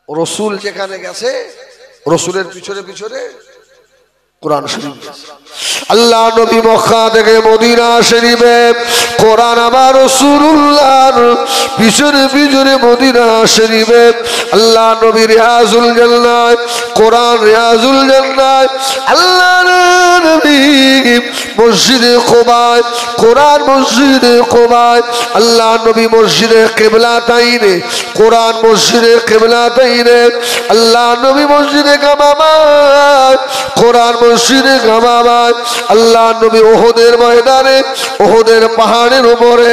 রসুল যেখানে গেছে রসুলের পিছনে পিছনে কোরআন শরীফ গেছে। আল্লাহ নবী মক্কা থেকে মদিনা শরীফে কোরআন আমার রাসূলুল্লাহর পিছনে পিছনে মদিনা শরীফে আল্লাহ নবী রিয়াজুল জান্নাহ কোরআন রিয়াজুল জান্নাহ আল্লাহ নবী মসজিদে কুবায় কোরআন মসজিদে কুবায় আল্লাহ নবী মসজিদে কিবলাতাইনে কোরআন মসজিদে কিবলাতাইনে আল্লাহ নবী মসজিদে গামামায় কোরআন মসজিদে গামামায় আল্লাহ নবী ওহদের ময়দানে ওহদের পাহাড়ের উপরে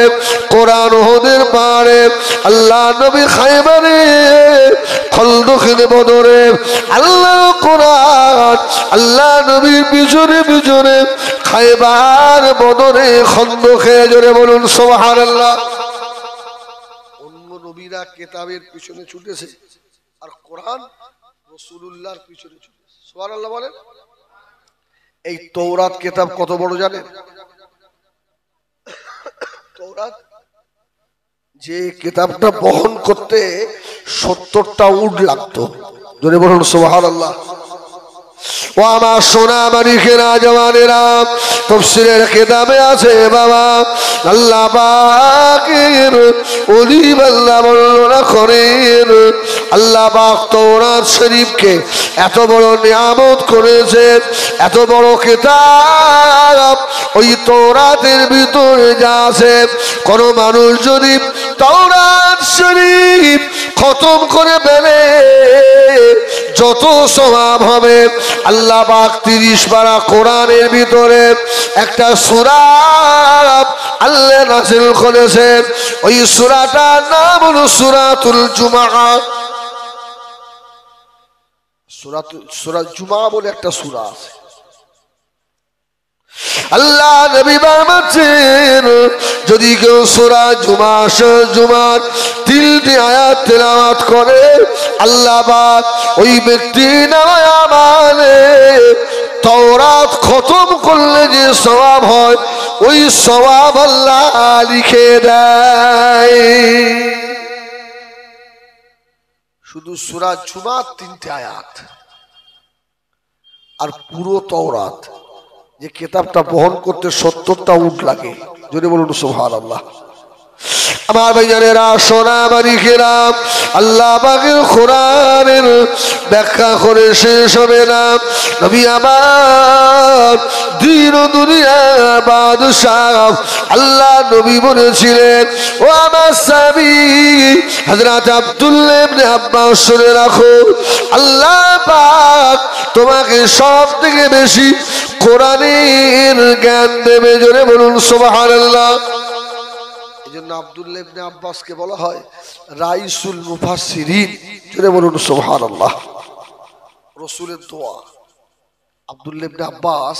কোরআন ওহদের পাহাড়ে আল্লাহ নবী খায়বারে খন্দকের বদরে আল্লাহ কোরআন আল্লাহ নবীর পিছনে পিছনে খায়বার বদরে খন্দকে জোরে বলুন সুবহানাল্লাহ। অন্য নবীরা কিতাবের পিছনে ছুটেছে আর কোরআন রাসূলুল্লাহর পিছনে ছুটেছে। সুবহানাল্লাহ বলেন। এই তৌরাত কিতাব কত বড় জানেন? তৌরাত যে কিতাবটা বহন করতে 70টা উট লাগতো। জোরে বলুন সুবহানাল্লাহ। ও আমার সোনা মানিকেরা জওয়ানেরা তাফসীরের কিতাবে আছে বাবা আল্লাহ পাকের ওলি বান্দা বর্ণনা করেন আল্লাহ পাক তৌরাত শরীফকে এত বড় নিয়ামত করেছেন এত বড় কিতাব ওই তৌরাতের ভিতরে যা আছে কোন মানুষ যদি তৌরাত শরীফ খতম করে ফেলে যত সওয়াব হবে আল্লাহ পাক 30 পারা কোরআনের ভিতরে একটা সূরা আল্লাহ নাযিল করেছেন ওই সূরাটার নাম হলো সূরাতুল জুমআ। সূরা জুমআ বলে একটা সূরা আছে। আল্লাহ নবী বলেছেন যদি কেউ সূরা জুমার 3টি আয়াত তেলাওয়াত করে আল্লাহ পাক ওই ব্যক্তির নামে আমলে তওরাত খতম করলে যে সওয়াব হয় ওই সওয়াব আল্লাহ লিখে দেয়। শুধু সূরা জুমার 3টে আয়াত আর পুরো তওরাত যে কিতাবটা বহন করতে 70টা উট লাগে। যদি বলুন সুবহানাল্লাহ। আমার ভাইজানেরা সোনা মানিকেরা আল্লাহ পাকের কোরআনের ব্যাখ্যা করে শেষ হবে না। নবী আমার দিন ও দুনিয়ার বাদশাহ আল্লাহ নবী বলেছিলেন ও আমার স্বামী হযরত আব্দুল্লাহ ইবনে আব্বাস শুনে রাখো আল্লাহ পাক তোমাকে সবথেকে বেশি কোরআনের জ্ঞান দেবে। জোরে বলুন সুবহানাল্লাহ। এজন্য আব্দুল্লাহ ইবনে আব্বাসকে বলা হয় রাইসুল মুফাসসিরিন। জোরে বলুন সুবহানাল্লাহ। রাসূলের দোয়া। আব্দুল্লাহ ইবনে আব্বাস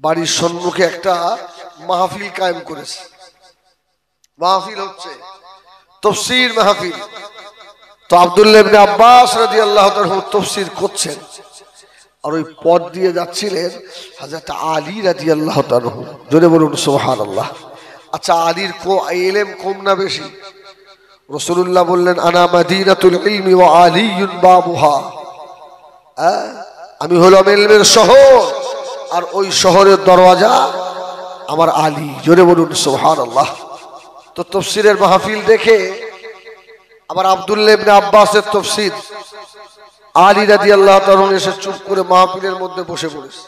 বাড়ির সম্মুখে একটা মাহফিল কায়েম করেছে। মাহফিল হচ্ছে তাফসীর মাহফিল। তো আব্দুল্লাহ ইবনে আব্বাস রাদিয়াল্লাহু তাআলা তাফসীর করছেন আর ওই পথ দিয়ে যাচ্ছিলেন হযরত আলী রাদিয়াল্লাহু তাআলা। জোরে বলুন সুবহানাল্লাহ। আচ্ছা আলীর ইলম কম না বেশি? রাসূলুল্লাহ বললেন আনা মাদিনাতুল ইলমি ওয়া আলীউন বাবুহা। আমি হলাম ইলমের শহর আর ওই শহরের দরওয়াজা আমার আলী। জোরে বলুন সুবহানাল্লাহ। তো তাফসীরের মাহফিল দেখে আবার আব্দুল্লাহ ইবনে আব্বাসের তাফসীর আলী রাদিয়াল্লাহু তাআলা এসে চুপ করে মাহফিলের মধ্যে বসে পড়েছে।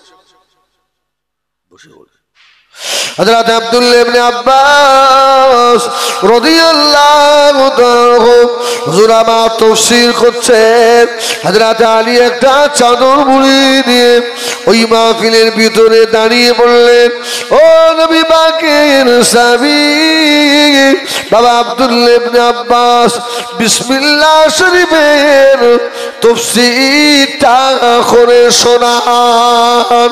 হযরত আব্দুল্লাহ ইবনে আব্বাস রাদিয়াল্লাহু তাআলা হুজুর আমার তাফসীর করছেন। হযরত আলী একটা চাদর মুড়ি দিয়ে ওই মাহফিলের ভিতরে দাঁড়িয়ে বললেন ও নবী পাকের সাহাবী বাবা আব্দুল্লাহ ইবনে আব্বাস বিসমিল্লাহ শরীফের তাফসীরটা করে শোনান।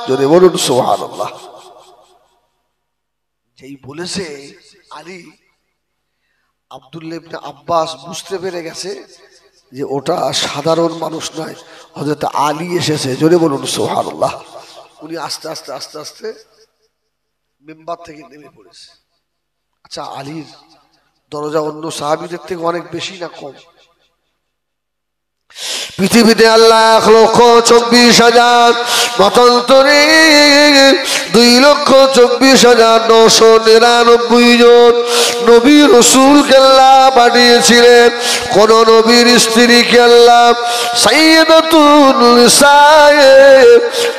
যদি বলুন সুবহানাল্লাহ। যেই বলেছে আলী আব্দুল্লাহ ইবনে আব্বাস বুঝতে পেরে গেছে যে ওটা সাধারণ মানুষ নয়, হযরত আলী এসেছে। জোরে বলুন সুবহানাল্লাহ। উনি আস্তে আস্তে আস্তে আস্তে মিম্বার থেকে নেমে পড়েছে। আচ্ছা আলীর দরজা অন্য সাহাবীদের থেকে অনেক বেশি না কম? পৃথিবীতে আল্লাহ 1,24,000 মতান্তরে 2,24,999 জন নবী রাসূলকে আল্লাহ পাঠিয়েছিলেন। কোন নবীর স্ত্রীকে আল্লাহ সাইয়্যিদাতুন নিসায়ে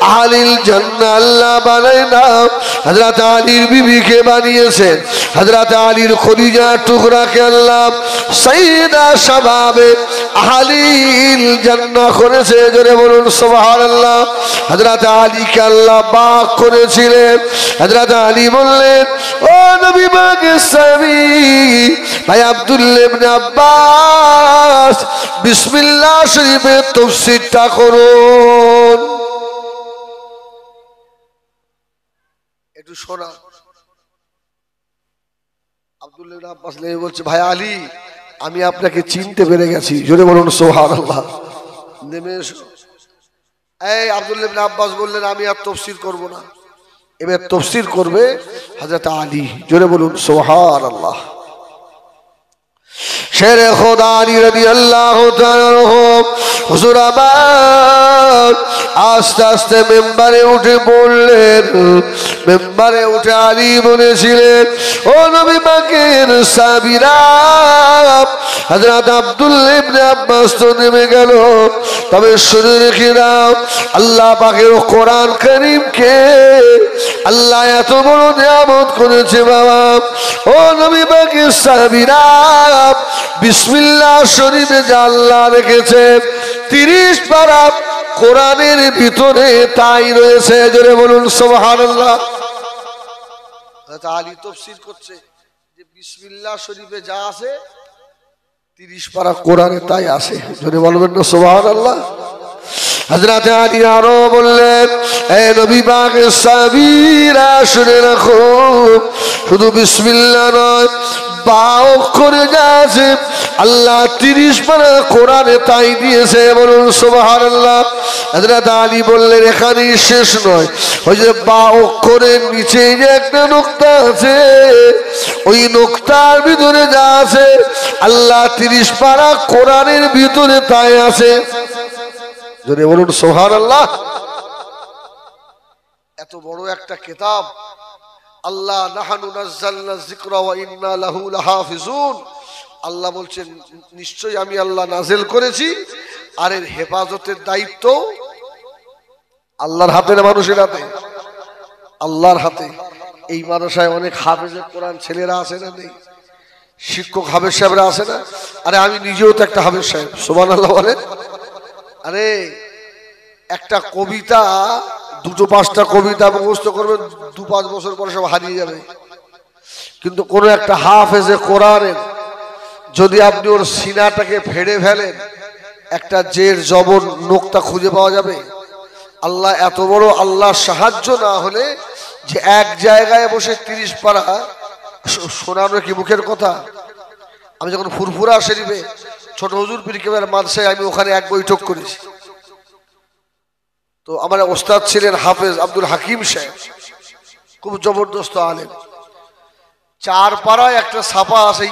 আহলিল জান্নাহ আল্লাহ বানায় না, হযরত আলীর বিবিকে বানিয়েছেন। হযরত আলীর খদিজার টুকরাকে আল্লাহ সাইয়্যিদা শাবাবে আহলিল জান্নাহ করেছে। জোরে বলুন সুবহানাল্লাহ। হযরত আলীকে আল্লাহ পাক করেছিলেন। হযরত আলী বললেন, ও নবী পাকের স্বামী ভাই আব্দুল্লাহ ইবনে আব্বাস, বিসমিল্লাহ শরীফের তাফসীরটা করুন। একটু শোনা। আব্দুল্লাহ ইবনে আব্বাস বলছে, ভাই আলী, আমি আপনাকে চিনতে পেরে গেছি। জোরে বলুন সুবহানাল্লাহ। নেমে এসো। এই আব্দুল্লাহ ইবনে আব্বাস বললেন, আমি আর তাফসীর করব না, এবার তাফসীর করবে হযরত আলী। জোরে বলুন সুবহানাল্লাহ। শেরে খোদা আলী রাদিয়াল্লাহু তাআলা হুজুর আবার আস্তে আস্তে মেম্বারে উঠে পড়লেন। মেম্বারে উঠে আলী বলেছিলেন, ও নবী পাকের সাহাবীরা, হযরত আব্দুল্লাহ ইবনে আব্বাস তো নেমে গেল, তবে শুনে রেখে দাও, আল্লাহ পাকের কোরআন কারীমকে আল্লাহ এত বড় নিয়ামত করেছে বাবা। ও নবী পাকের সাহাবীরা, বিসমিল্লাহ শরীফে যা আল্লাহ রেখেছে 30 পারা কোরআনের ভিতরে তাই রয়েছে। জোরে বলুন সুবহানাল্লাহ। আলী তাফসীর করছে যে বিসমিল্লাহ শরীফে যা আছে 30 পারা কোরআনে তাই আছে। জোরে বলবেন না সুবহানাল্লাহ। হযরত আলী আরো বললেন, এ নবী পাকের সাহাবীরা শুনে রাখো, শুধু বিসমিল্লাহ নয়, বাও করে যাচ্ছে আল্লাহ 30 পারা কোরআনে তাই দিয়েছে। বলুন সুবহানাল্লাহ। হযরত আলী বললেন, এখানেই শেষ নয়, ওই যে বা অক্ষরের নিচে যে একটা নোক্তা আছে, ওই নোক্তার ভিতরে যা আছে আল্লাহ 30 পারা কোরআনের ভিতরে তাই আছে। যদি বলুন সুবহানাল্লাহ। এত বড় একটা কিতাব আল্লাহ, নাহনু নাযালনা যিকরা ওয়া ইন্না লাহু লাহাফিজুন, আল্লাহ বলছেন নিশ্চয়ই আমি আল্লাহ নাজিল করেছি, আর এর হেফাজতের দায়িত্ব আল্লাহর হাতে না মানুষের হাতে? আল্লাহর হাতে। এই মাদ্রাসায় অনেক হাফেজে কোরআন ছেলেরা আছে না নেই? শিক্ষক হাফেজ সাহেবরা আছে না? আরে আমি নিজেও তো একটা হাফেজ সাহেব। সুবহানাল্লাহ বলেন। আরে একটা কবিতা, 2-5টা কবিতা মুখস্থ করবে, 2-5 বছর পরে সব হারিয়ে যাবে। কিন্তু কোন একটা হাফেজে কোরআনের যদি আপনি ওর সিনাটাকে ফেড়ে ফেলেন, একটা জের জবর নোক্তা খুঁজে পাওয়া যাবে। আল্লাহ এত বড়, আল্লাহ সাহায্য না হলে যে এক জায়গায় বসে 30 পারা শোনানো কি মুখের কথা? আমি যখন ফুরফুরা শরীফে ছোট হুজুর পীর কেবলার মাদ্রাসায় আমি ওখানে এক বৈঠক করেছি, তো আমার ওস্তাদ ছিলেন হাফেজ আব্দুল হাকিম সাহেব, খুব জবরদস্ত আলেম। 4 পারায় একটা ছাপা আছে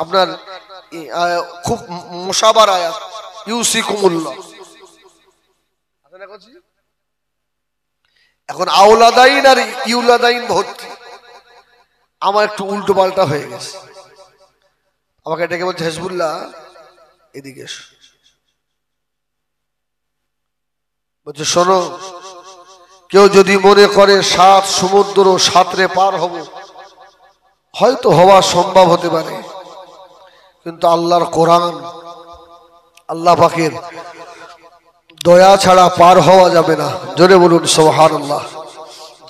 আপনার, খুব মুসাবার আয়াত, ইউসিকুমুল্লাহ। এখন আওলাদাইন আর ইউলাদাইন ভর্তি, আমার একটু উল্টো পাল্টা হয়ে গেছে। আমাকে ডেকে বলছে, হেজবুল্লাহ এদিকে এসো। বলছে, শোনো, কেউ যদি মনে করে 7 সমুদ্র 7 পার হব, হয়তো হওয়া সম্ভব হতে পারে, কিন্তু আল্লাহর কোরআন, আল্লাহ পাকের দয়া ছাড়া পার হওয়া যাবে না। জোরে বলুন সুবহানাল্লাহ।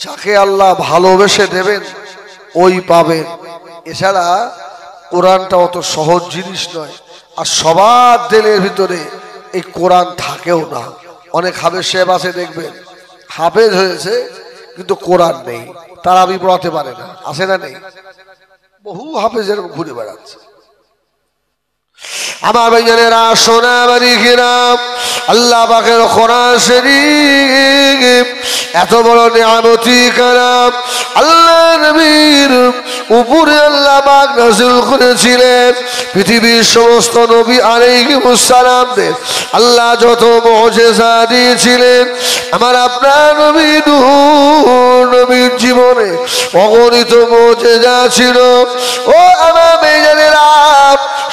যাকে আল্লাহ ভালোবেসে দেবেন ওই পাবেন, এছাড়া কোরআনটা অত সহজ জিনিস নয়। আর সবার দিলের ভিতরে এই কোরআন থাকেও না। অনেক হাফেজ সাহেব আছে দেখবেন, হাফেজ হয়েছে কিন্তু কোরআন নেই, তারাবি পড়াতে পারে না, আছে না নেই? বহু হাফেজের ঘুরে বেড়াচ্ছে। আমার ভাইজানেরা, সোনা বাড়িরা, আল্লাহ পাকের কোরআন শরীফ এত বড় নিয়ামতি কালাম, আল্লাহ নবীর উপরে আল্লাহ পাক নাযিল করেছিলেন পৃথিবীর সমস্ত নবী আলাইহিমুস সালামদের আল্লাহ যত মুজিজা দিয়েছিলেন আমার আপনার নবী নূহ নবীর জীবনে অগণিত মুজিজা ছিল ও আমার মেয়েরা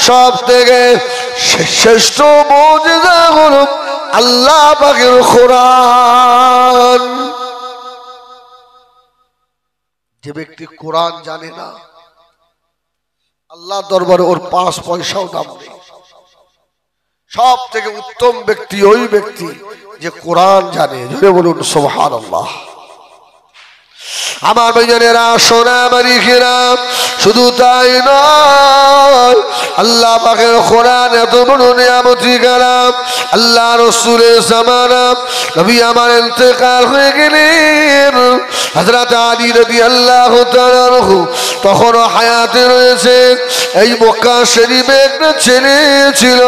সব থেকে শ্রেষ্ঠ মুজিজা হলো আল্লাহ পাকের কোরআন যে ব্যক্তি কোরআন জানে না আল্লাহ দরবারে ওর 5 পয়সাও দাম নেই সব থেকে উত্তম ব্যক্তি ওই ব্যক্তি যে কোরআন জানে জোরে বলুন সুবহানাল্লাহ আমার ভাইজানেরা সোনা মারিকেরা শুধু তাই নয় আল্লাহ পাকের কোরআন এত বড় নিয়ামতি কালাম আল্লাহ রাসূলের জামানা নবী আমার ইন্তেকাল হয়ে গেলেন হযরত আলী রাদিয়াল্লাহু তাআলা আনহু তখন হায়াতে রয়েছে এই মক্কা শরীফে একটা ছেলে ছিল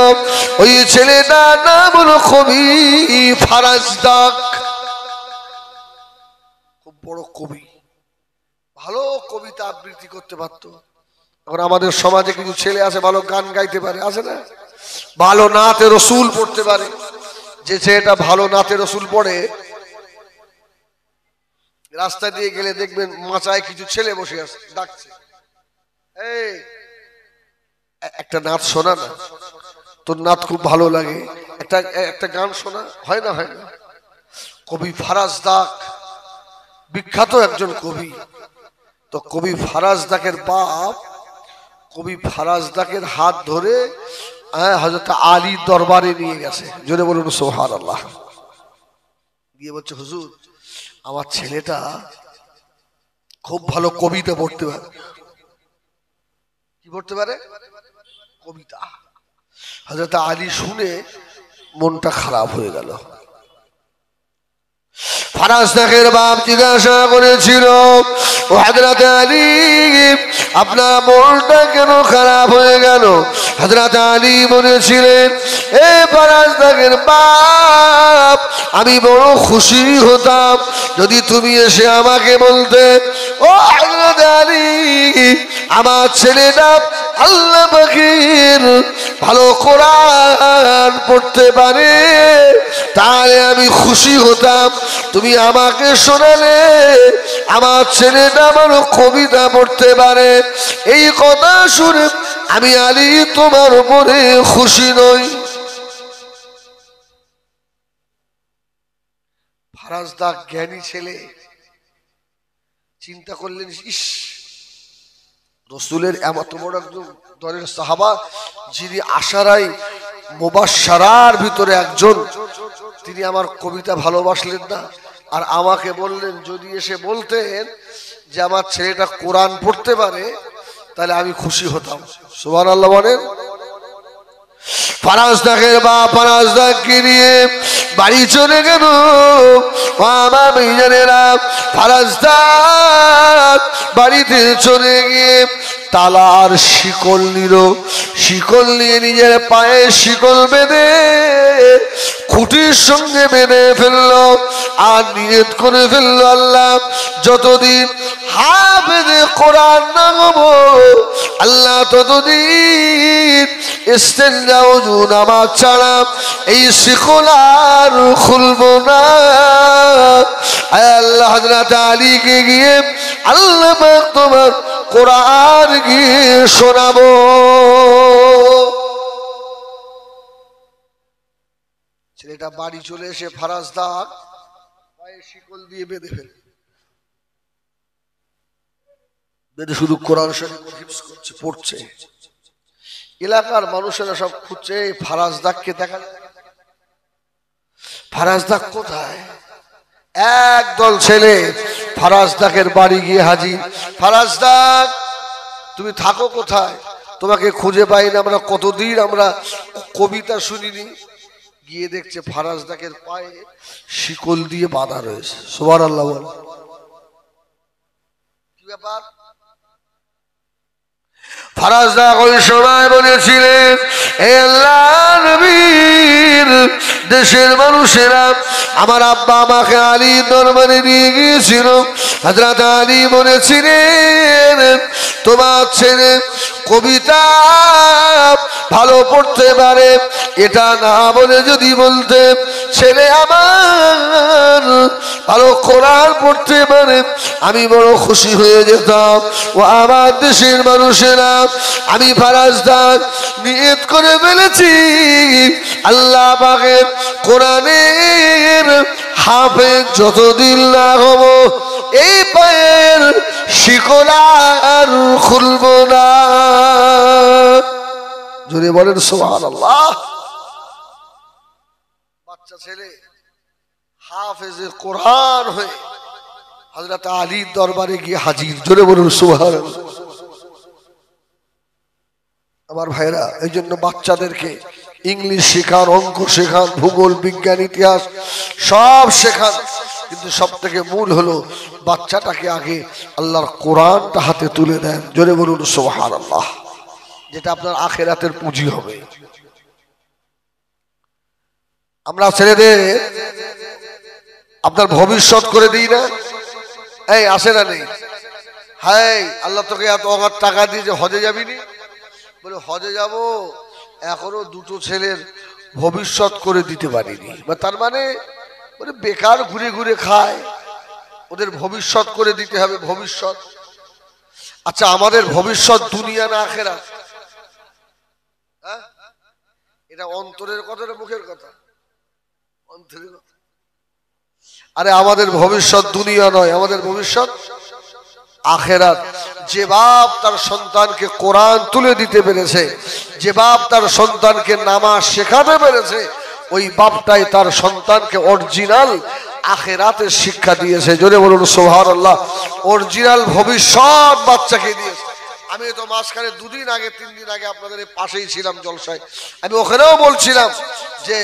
ওই ছেলেটার নাম হলো কবি ফারাজদাক খুব বড় কবি ভালো কবিতা আবৃত্তি করতে পারতো এখন আমাদের সমাজে কিছু ছেলে আছে ভালো গান গাইতে পারে আছে না ভালো নাতে রসুল পড়তে পারে যে ছেলেটা ভালো নাতে রসুল পড়ে রাস্তা দিয়ে গেলে দেখবেন মাচায় কিছু ছেলে বসে আছে ডাকছে এই একটা নাচ শোনা না তোর নাচ খুব ভালো লাগে একটা গান শোনা হয় না কবি ফারাজদাক বিখ্যাত একজন কবি তো কবি ফারাজদাকের বাপ কবি ফারাজদাকের হাত ধরে হযরত আলীর দরবারে নিয়ে গেছে জোরে বলুন সুবহানাল্লাহ গিয়ে বলছে হুজুর আমার ছেলেটা খুব ভালো কবিতা পড়তে পারে কি পড়তে পারে কবিতা হযরত আলী শুনে মনটা খারাপ হয়ে গেল ফারাজদাকের বাপ জিজ্ঞাসা করেছিল ও হযরত আলী আপনার মনটা কেন খারাপ হয়ে গেল হযরত আলী বলেছিলেন এ ফারাজদাকের বাপ আমি বড় খুশি হতাম যদি তুমি এসে আমাকে বলতে ও হযরত আলী আমার ছেলেটা আল্লাহ পাকের ভালো কোরআন পড়তে পারে তাহলে আমি খুশি হতাম তুমি আমাকে শোনালে আমার ছেলেটা ভালো কবিতা পড়তে পারে এই কথা শুনে আমি আলী তোমার উপরে খুশি নই ফারাজদাক জ্ঞানী ছেলে চিন্তা করলেন ইস রসুলের এমন বড় একজন দলের সাহাবা যিনি আশারাই মুবাশশারার ভিতরে একজন তিনি আমার কবিতা ভালোবাসলেন না আর আমাকে বললেন যদি এসে বলতেন যে আমার ছেলেটা কোরআন পড়তে পারে তাহলে আমি খুশি হতাম সুবহানাল্লাহ বলেন ফারাজদাকের বাপ ফারাজদাককে নিয়ে বাড়ি চলে গেল আমার ভাইজানেরা ফারাজদাক বাড়িতে চলে গিয়ে তালার শিকল নিল শিকল নিয়ে নিজের পায়ে শিকল বেঁধে খুঁটির সঙ্গে বেঁধে ফেললো আর নিয়ত করে ফেললো আল্লাহ যতদিন হাফেজে কোরআন না হব আল্লাহ ততদিন ইস্তেঞ্জা ওযু নামাজ ছাড়া এই শিকল আর খুলবো না আল্লাহ হযরত আলীকে গিয়ে আল্লাহ পাক তোমার কোরআন গিয়ে শোনাবো ছেলেটা বাড়ি চলে এসে ফারাজদাক পায়ে শিকল দিয়ে বেঁধে ফেলে বেঁধে শুধু কোরআন শরীফ হিফজ করছে পড়ছে এলাকার মানুষেরা সব খুঁজছে ফারাজদাককে দেখা ফারাজদাক কোথায় একদল ছেলে ফারাজদাকের বাড়ি গিয়ে হাজির ফারাজদাক তুমি থাকো কোথায় তোমাকে খুঁজে পাই না আমরা কতদিন আমরা কবিতা শুনিনি গিয়ে দেখছে ফারাজদাকের পায়ে শিকল দিয়ে বাঁধা রয়েছে সুবহানাল্লাহ বল কি ব্যাপার ফারাজদাক ওই সময় বলেছিলেন হে আল্লাহর নবীর দেশের মানুষেরা আমার আব্বা আমাকে আলীর দরবারে নিয়ে গিয়েছিল। হযরত আলী বলেছিলেন তোমার ছেলে কবিতা ভালো পড়তে পারে, এটা না বলে যদি বলতে ছেলে আমার ভালো কোরআন পড়তে পারে আমি বড় খুশি হয়ে যেতাম। ও আমার দেশের মানুষেরা, আমি ফারাজদার নিয়ত করে ফেলেছি আল্লাহ পাকের কোরআনের হাফেজ যতদিন না হব এই পায়ের শিকল আর খুলব না। জোরে বলেন সুবহানাল্লাহ। বাচ্চা ছেলে হাফেজে কোরআন হয়ে হযরত আলীর দরবারে গিয়ে হাজির। জোরে বলুন সুবহানাল্লাহ। আমার ভাইরা, এই জন্য বাচ্চাদেরকে ইংলিশ শেখান, অঙ্ক শেখান, ভূগোল, বিজ্ঞান, ইতিহাস সব শেখান, কিন্তু সব থেকে মূল হলো বাচ্চাটাকে আগে আল্লাহর কোরআনটা হাতে তুলে দেন। জোরে বলুন সুবহানাল্লাহ, যেটা আপনার আখিরাতের পুঁজি হবে। আমরা ছেলেদের আপনার ভবিষ্যৎ করে দিই না, এই আসে না নেই, হাই আল্লাহ তোকে এত অগাধ টাকা দিয়েছে হজে যাবি নি, বলে হজে যাব, এখনো দুটো ছেলের ভবিষ্যৎ করে দিতে পারিনি, তার মানে বেকার ঘুরে ঘুরে খায়, ওদের ভবিষ্যৎ করে দিতে হবে। ভবিষ্যৎ, আচ্ছা আমাদের ভবিষ্যৎ দুনিয়া না আখিরাত? এটা অন্তরের কথা না মুখের কথা? অন্তরের কথা। আরে আমাদের ভবিষ্যৎ দুনিয়া নয়, আমাদের ভবিষ্যৎ আখিরাত। যে বাপ তার সন্তানকে কোরআন তুলে দিতে পেরেছে, যে বাপ তার সন্তানকে নামাজ শেখাতে পেরেছে, ওই বাপটাই তার সন্তানকে অরিজিনাল আখিরাতের শিক্ষা দিয়েছে। জোরে বলুন সুবহানাল্লাহ। অরিজিনাল ভবিষ্যৎ বাচ্চাকে দিয়েছে। আমি তো মাঝখানে 2 দিন আগে 3 দিন আগে আপনাদের পাশেই ছিলাম জলসায়, আমি ওখানেও বলছিলাম যে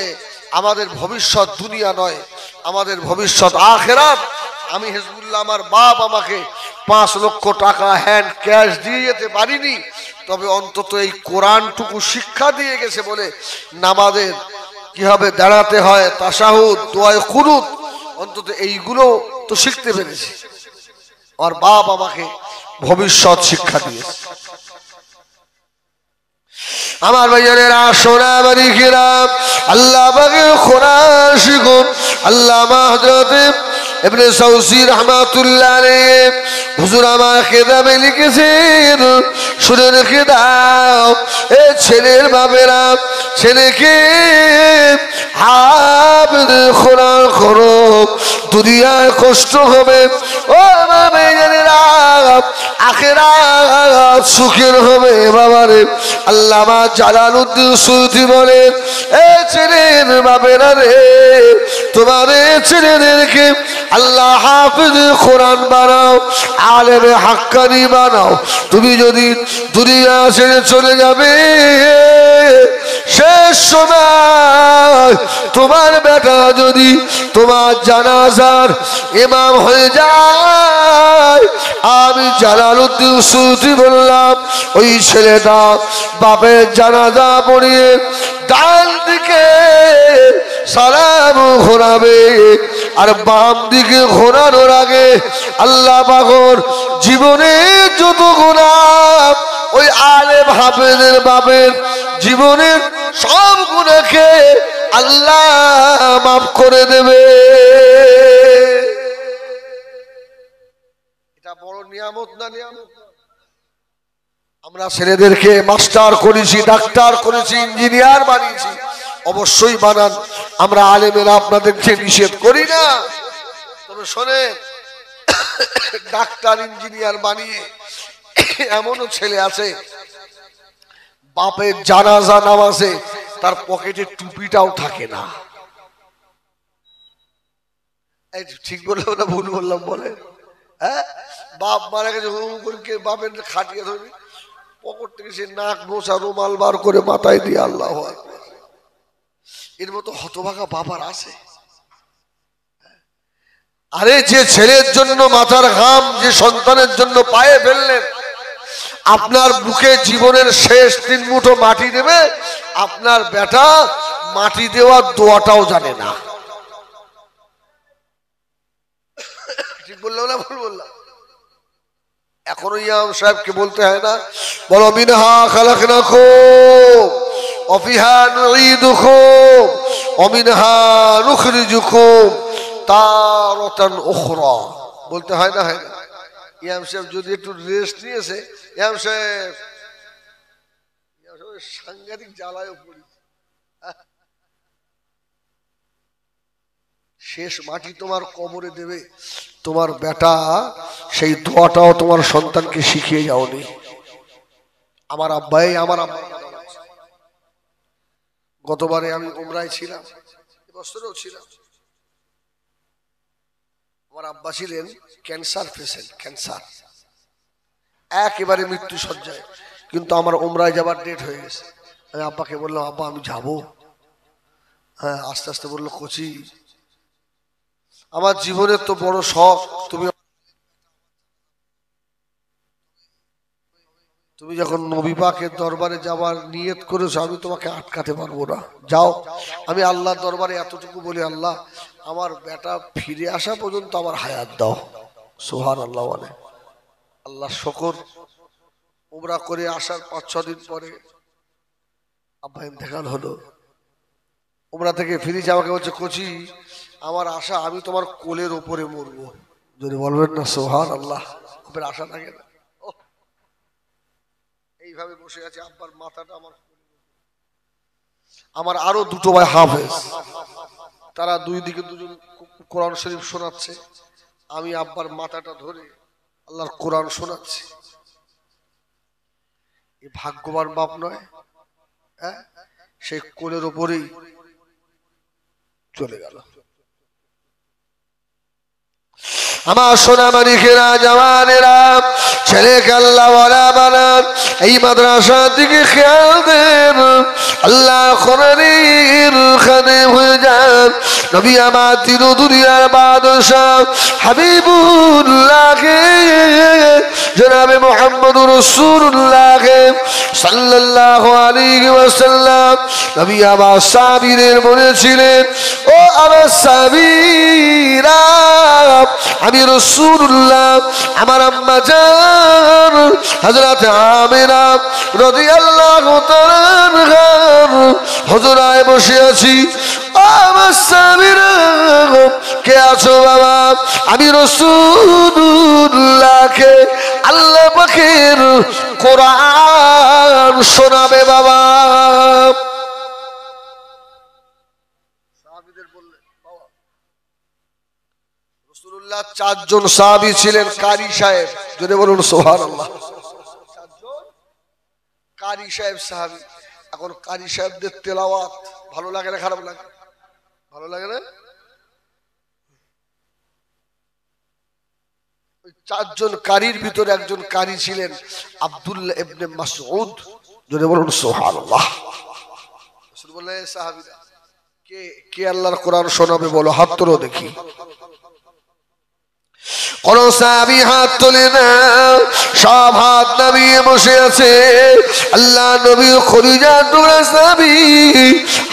আমাদের ভবিষ্যৎ দুনিয়া নয়, আমাদের ভবিষ্যৎ আখিরাত। আমি হিজবুল্লাহ, আমার বাপ আমাকে 5 লক্ষ টাকা হ্যান্ড ক্যাশ দিয়ে যেতে পারিনি, তবে অন্তত এই কোরআনটুকু শিক্ষা দিয়ে গেছে বলে নামাজের কিভাবে দাঁড়াতে হয়, তাশাহুদ, দোয়ায়ে কুনুত, অন্তত এইগুলো তো শিখতে পেরেছি। আর বাপ আমাকে ভবিষ্যৎ শিক্ষা দিয়েছে। আমার ভাইয়েরা, সোনা বাড়ি কিরাম, আল্লাহ পাকের কোরআন শিখুন। আল্লামা হযরত ইবনে সাউসি রাহমাতুল্লাহ আলাইহি হুজুর আমার কিতাবে লিখেছেন, শুনে রেখে দাও এ ছেলের বাবেরা, ছেলেকে হাফেজ কোরআন করো, দুনিয়ায় কষ্ট হবে, ও বাবারা আখিরাত সুখের হবে বাবারে। আল্লামা জালালউদ্দিন সুয়ুতী বলেন, এ ছেলের বাবেরা রে, তোমাদের ছেলেদেরকে আল্লাহ হাফেজ কোরআন বানাও, আলেমে হাক্কানি বানাও। তুমি যদি দুনিয়া ছেড়ে চলে যাবে, শেষ সময় তোমার বেটা যদি তোমার জানাজার ইমাম হয়ে যায়, আমি জালালউদ্দিন সুয়ুতী বললাম ওই ছেলেটা বাপের জানাজা পড়িয়ে ডান দিকে সালাম ঘোরাবে, আর বাম দিকে ঘোরানোর আগে আল্লাহ পাকের জীবনে যত গুনাহ ওই আলেম হাফেজের বাপের জীবনের সব গুনাহকে আল্লাহ মাফ করে দেবে। এটা বড় নিয়ামত না নিয়ামত? আমরা ছেলেদেরকে মাস্টার করেছি, ডাক্তার করেছি, ইঞ্জিনিয়ার বানিয়েছি, অবশ্যই বানান। আমরা আলেমেরা আপনাদেরকে নিষেধ করি না, তবে শোনেন, ডাক্তার ইঞ্জিনিয়ার বানিয়ে এমনও ছেলে আছে বাপের জানাজা নামাজে তার পকেটে টুপিটাও থাকে না। ঠিক বললাম না ভুল বললাম বলে? হ্যাঁ, বাপ মারা গেছে, বাপের খাটিয়ে ধরবি, পকেট থেকে সে নাক মোছা রুমাল বার করে মাথায় দিয়ে আল্লাহ আকবার। এর মতো হতভাগা বাবার আছে? আরে যে ছেলের জন্য মাথার ঘাম যে সন্তানের জন্য পায়ে ফেললেন, আপনার বুকে জীবনের শেষ 3 মুঠো মাটি দেবে, আপনার বেটা মাটি দেওয়ার দোয়াটাও জানে না। বললাম না ভুল বললাম? এখনো ইমাম সাহেবকে বলতে হয় না? বলো মিনহা খালাকনাকুম ওয়া ফিহা নুঈদুকুম ওয়া মিনহা নুখরিজুকুম তারাতান উখরা, বলতে হয় না? হয় না? ইমাম সাহেব যদি একটু রেস্ট নিয়েছে, ইমাম সাহেব সাংঘাতিক জ্বালায় পড়ি। শেষ মাটি তোমার কবরে দেবে, তোমার বেটা সেই দোয়াটাও তোমার সন্তানকে শিখিয়ে যাওনি। আমার আব্বাই আমার আব্বা, গতবারে আমি উমরায় ছিলাম, এবছরেও ছিলাম। আমার আব্বা ছিলেন ক্যান্সার পেশেন্ট, ক্যান্সার একেবারে মৃত্যু সজ্জায়, কিন্তু আমার উমরায় যাবার ডেট হয়ে গেছে। আমি আব্বাকে বললাম, আব্বা আমি যাবো। হ্যাঁ, আস্তে আস্তে বললো, কোচি আমার জীবনের তো বড় শখ, তুমি যখন নবী পাকের দরবারে যাবার নিয়ত করেছো, আমি তোমাকে আটকাতে পারবো না, যাও। আমি আল্লাহর দরবারে এতটুকু বলি, আল্লাহ আমার বেটা ফিরে আসা পর্যন্ত আমার হায়াত দাও। সুবহানাল্লাহ বলে। আল্লাহ শুকর, উমরা করে আসার 5-6 দিন পরে আব্বা ইন্তেকাল হলো। উমরা থেকে ফিরেছি, আমাকে বলছে, কোচি আমার আশা আমি তোমার কোলের ওপরে মরবো। যদি বলবেন না সুবহানাল্লাহ, আপনার আশা থাকে না? এইভাবে বসে আছে, আব্বার মাথাটা আমার আরো দুটো ভাই হাফেজ, তারা দুই দিকে দুজন কোরআন শরীফ শোনাচ্ছে, আমি আব্বার মাথাটা ধরে আল্লাহর কোরআন শোনাচ্ছি। এই ভাগ্যবান বাপ নয়? হ্যাঁ, সেই কোলের ওপরেই চলে গেল। আমার সোনা মানিকেরা, জওয়ানেরা, ছেলেকে আল্লাহওয়ালা বানান, এই মাদ্রাসার দিকে খেয়াল দেন, আল্লাহ কোরআনের খাদেম হয়ে যান। নবী আমার তিন দুনিয়ার বাদশাহ হাবিবুল্লাহকে, জনাবে মুহাম্মদুর রাসূলুল্লাহ সাল্লাল্লাহু আলাইহি ওয়াসাল্লাম নবী আমার সাহাবীদের বলেছিলেন, ও আমার সাহাবীরা, আমি রাসূলুল্লাহ আমার আম্মা জান হযরত আমিনা রাদিয়াল্লাহু তাআলা আনহার হুজরায় বসে আছি। আমার সাহাবীরা, কে আছো বাবা? আমি রাসূলুল্লাহকে আল্লাহ পাকের কোরআন শোনাবে বাবা। সাহাবীদের বললেন, বাবা রাসূলুল্লাহ 4 জন সাহাবী ছিলেন, কারি সাহেব, যদি বলুন সুবহানাল্লাহ। 4 জন কারি সাহেব সাহাবী। এখন কারি সাহেবদের তেলাওয়াত ভালো লাগে না খারাপ লাগে? ভালো লাগে না? ওই 4 জন কারির ভিতরে একজন কারি ছিলেন আব্দুল্লাহ ইবনে মাসউদ, যদি বলুন সুবহানাল্লাহ। রাসূল বললেন, সাহাবীরা কে কে আল্লাহর কোরআন শোনাবে বলো, হাত তোলো দেখি। কোন সাহাবী হাত তোলে না, সব হাত নামিয়ে বসে আছে। আল্লাহ নবী খলিজার টুকরা সাহাবী,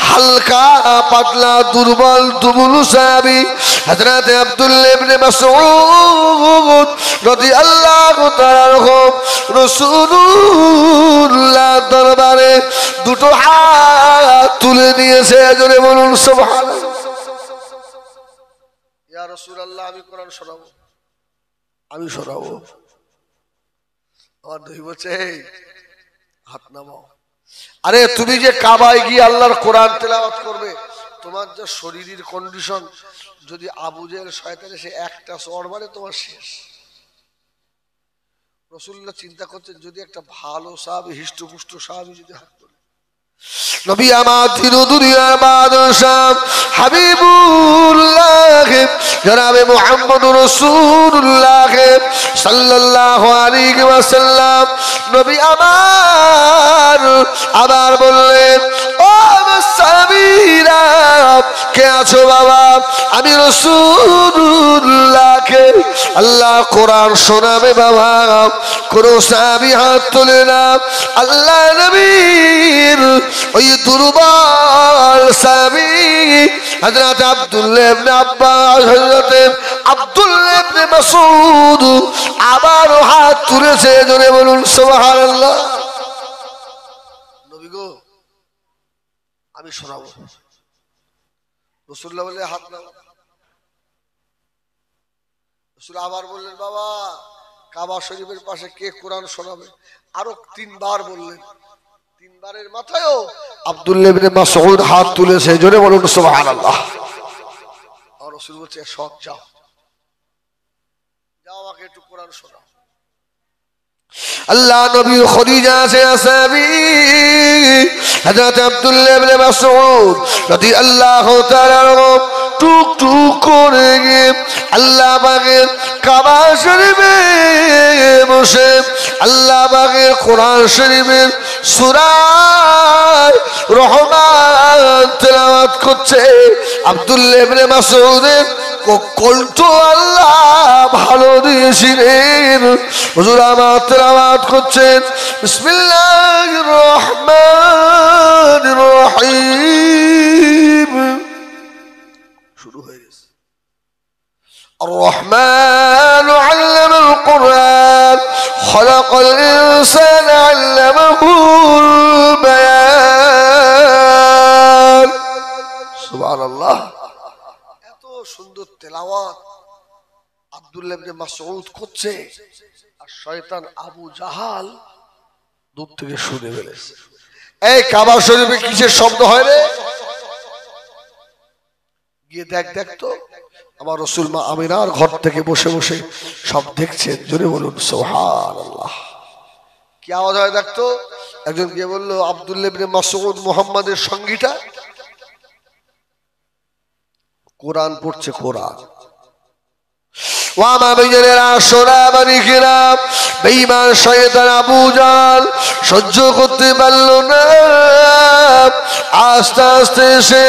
হালকা পাতলা দুর্বল দুবুলু সাহাবী হযরত আব্দুল্লাহ ইবনে মাসউদ রাদিয়াল্লাহু তাআলা আনহু রাসূলুল্লাহ দরবারে দুটো হাত তুলে নিয়েছে, জোরে বলুন সুবহানাল্লাহ। ইয়া রাসূলুল্লাহ, আমি কোরআন শোনাবো, আমি শোনাবো। আমার দুই বলছে, হাত নামাও। আরে তুমি যে কাবায় গিয়ে আল্লাহর কোরআন তেলাওয়াত করবে, তোমার যে শরীরের কন্ডিশন, যদি আবু জেহেল শয়তান এসে একটা চড় মারে তোমার শেষ। রাসূলুল্লাহ চিন্তা করছেন, যদি একটা ভালো সাহাবী, হিষ্টপুষ্ট সাহাবী যদি হাত তোলে। নবী আমার তিন দুনিয়ার বাদশাহ হাবিবুল্লাহ জনাবে মুহাম্মদুর রাসূলুল্লাহ সাল্লাল্লাহু আলাইহি ওয়াসাল্লাম নবী আমার আবার বললেন, ও আমার সাহাবীরা, কে আছো বাবা? আমি রাসূলুল্লাহকে আল্লাহ কোরআন শোনাবে বাবা। কোন সাহাবী হাত তোলে না। আল্লাহ নবীর ওই দুর্বল সাহাবী হযরত আব্দুল্লাহ ইবনে আব্বাস, হযরত আব্দুল্লাহ ইবনে মাসউদ আবার হাত তুলেছে। জোরে বলুন সুবহানাল্লাহ। নবী গো আমি শোনাবো। রাসূলুল্লাহ বলে হাত নাও। রাসূল আবার বললেন বাবা কাবা শরীফের পাশে কে কোরআন শোনাবে? আরো 3 বার বললেন। 3 বারের মাথায়ও আব্দুল্লাহ ইবনে মাসউদ হাত তুলেছে। জোরে বলুন সুবহানাল্লাহ। আর রাসূল বলছে সব যাও যাও আমাকে একটু কোরআন শোনাও। আল্লাহ নবী খদিজা সে আসবি হযরত আব্দুল্লাহ ইবনে মাসউদ রাদিয়াল্লাহু তাআলা টুক টুক করে আল্লাহ পাকের কাবা শরীফে বসে আল্লাহ পাকের কোরআন শরীফের সূরা রহমান তেলাওয়াত করছে। আব্দুল্লাহ ইবনে মাসউদের কণ্ঠ আল্লাহ ভালো দিয়েছিলেন। হুজুর আমার তেলাওয়াত করছেন বিসমিল্লাহির রহমানির রহিম। শুরু হয়ে গেছে। আর রহমান আল্লামাল কুরআন খলাকাল ইনসান আল্লামাহুল বায়ান। সুবহানাল্লাহ। সুন্দর তেলাওয়াত আব্দুল্লাহ ইবনে মাসউদ করছে আর শয়তান আবু জাহাল দূর থেকে শুনে ফেলেছে। এই কাবা শরীফে কিসের শব্দ হয় রে? গিয়ে দেখ তো। আমার রাসূল মা আমিনার ঘর থেকে বসে বসে সব দেখছেন। জোরে বলুন সুবহানাল্লাহ। কি আওয়াজ হয় দেখতো। একজন গিয়ে বলল আব্দুল্লাহ ইবনে মাসউদ মুহাম্মাদের সঙ্গীটা কোরআন পড়ছে। কোরআন ওয়ামা বেজেরা সোনা বানিকেরা বেঈমান শয়তান আবু জাল সহ্য করতে পারল না। আস্তে আস্তে এসে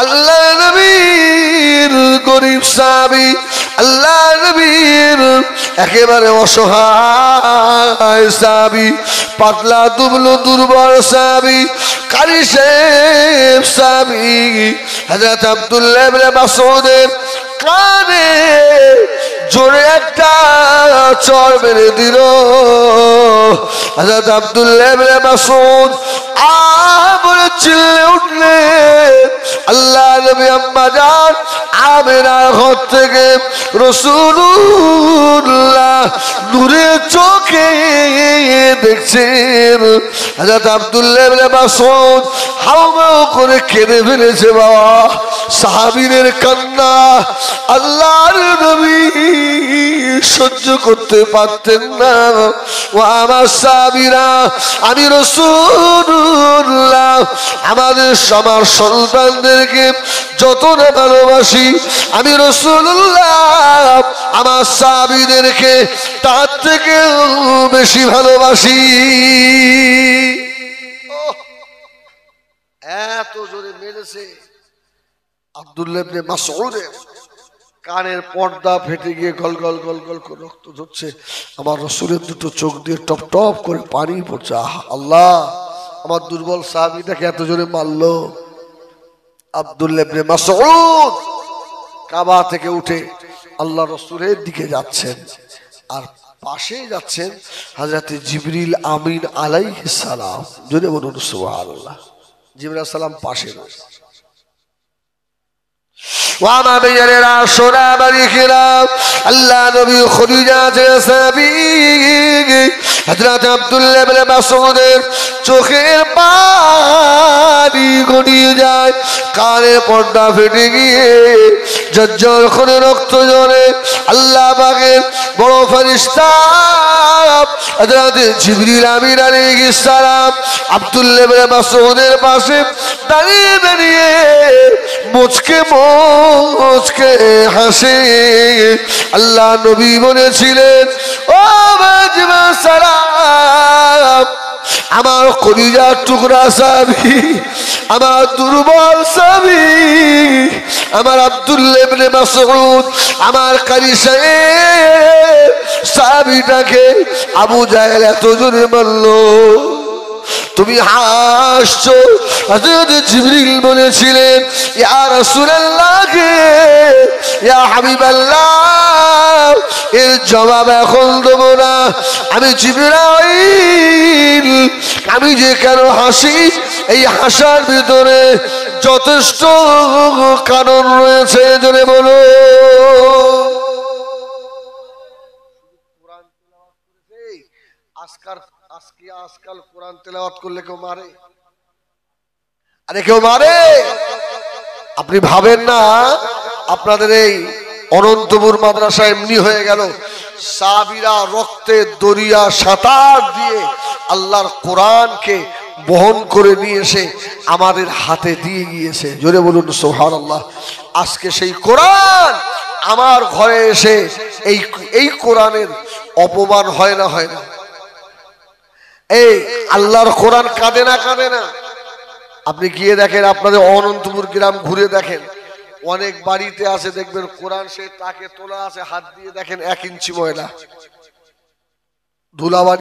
আল্লাহ নবীর গরিব সাহাবী, আল্লাহ নবীর একেবারে অসহায় সাহাবী, পাতলা দুবলো দুর্বল সাহাবী, কারি সাহেব সাহাবী হযরত আব্দুল্লাহ ইবনে মাসউদের কানে জোরে একটা চড় মেরে দিল। হযরত আব্দুল্লাহ ইবনে মাসউদ বলে চিল্লে উঠলেন। আল্লাহ নবী আম্মা জান আমিনার ঘর থেকে রাসূলুল্লাহ নূরের চোখে দেখছেন হযরত আব্দুল্লাহ ইবনে মাসউদ হাওমাও করে কেঁদে ফেলেছে। বাবা সাহাবীদের কান্না আল্লাহর নবী সহ্য করতে পারতেন না। ও আমার সাহাবীরা আমি রাসূলুল্লাহ আমার সন্তানদেরকে যতটা ভালোবাসি আমি রাসূলুল্লাহ আমার সাহাবীদেরকে তার থেকে বেশি ভালোবাসি। এত জোরে মেরেছে আব্দুল্লাহ ইবনে মাসউদের কানের পর্দা ফেটে গিয়ে গল গল গল গল করে রক্ত ঝরছে। আমার রাসূলের দুটো চোখ দিয়ে টপ টপ করে পানি পড়ছে। আল্লাহ আমার দুর্বল সাহাবীটাকে এত জোরে মারলো। আব্দুল্লাহ ইবনে মাসউদ কাবা থেকে উঠে আল্লাহ রাসূলের দিকে যাচ্ছেন আর পাশে যাচ্ছেন হযরত জিবরিল আমিন আলাইহিস সালাম। জোরে বলুন সুবহানাল্লাহ। জিবরাইল সালাম পাশে রয়েছে। ওয়ামা বেয়ারেরা সোনা বাড়িকেরা আল্লাহ নবী খদিজা সাহাবী হযরত আব্দুল্লাহ ইবনে মাসউদের চোখের পানি গড়িয়ে যায়, কানের পর্দা ফেটে গিয়ে ঝরঝর করে রক্ত ঝরে। আল্লাহ পাকের বড় ফেরেশতা হযরত জিবরিল আমিন আলাইহিস সালাম আব্দুল্লাহ ইবনে মাসউদের পাশে দাঁড়িয়ে দাঁড়িয়ে মুচকে মুচকে হাসে। আল্লাহ নবী বলেছিলেন ও বাজমা সালাম আমার কলিজার টুকরা সাহাবী, আমার দুর্বল সাহাবী, আমার আব্দুল্লাহ ইবনে মাসউদ, আমার কারি সাহেব সাহাবীটাকে আবু জাহেল এত জোরে মারলো। তুমি হাসছো। হযরত জিবরিল বলেছিলেন ইয়া রাসূলুল্লাহ ইয়া হাবিবাল্লাহ এর জবাব এখন দেব না। আমি জিবরাইল, আমি যে কেন হাসি, এই হাসার ভিতরে যথেষ্ট কারণ রয়েছে। জোরে বলো। আজকাল কোরআন তেলাওয়াত করলে কেউ মারে? আরে কেউ মারে? আপনি ভাবেন না আপনাদের এই অনন্তপুর মাদ্রাসা এমনি হয়ে গেল। সাহাবীরা রক্তের দরিয়া সাঁতার দিয়ে আল্লাহর কোরআনকে বহন করে নিয়ে এসে আমাদের হাতে দিয়ে গিয়েছে। জোরে বলুন সুবহানাল্লাহ। আজকে সেই কোরআন আমার ঘরে এসে এই কোরআনের অপমান হয় না? হয় না? এই আল্লাহর কোরআন কাঁদে না? কাঁদে না? আপনি গিয়ে দেখেন, আপনাদের অনন্তপুর গ্রাম ঘুরে দেখেন, অনেক বাড়িতে আছে দেখবেন কোরআন সে তাকে তোলা আছে, হাত দিয়ে দেখেন 1 ইঞ্চি ময়লা ধুলাবাড়ি।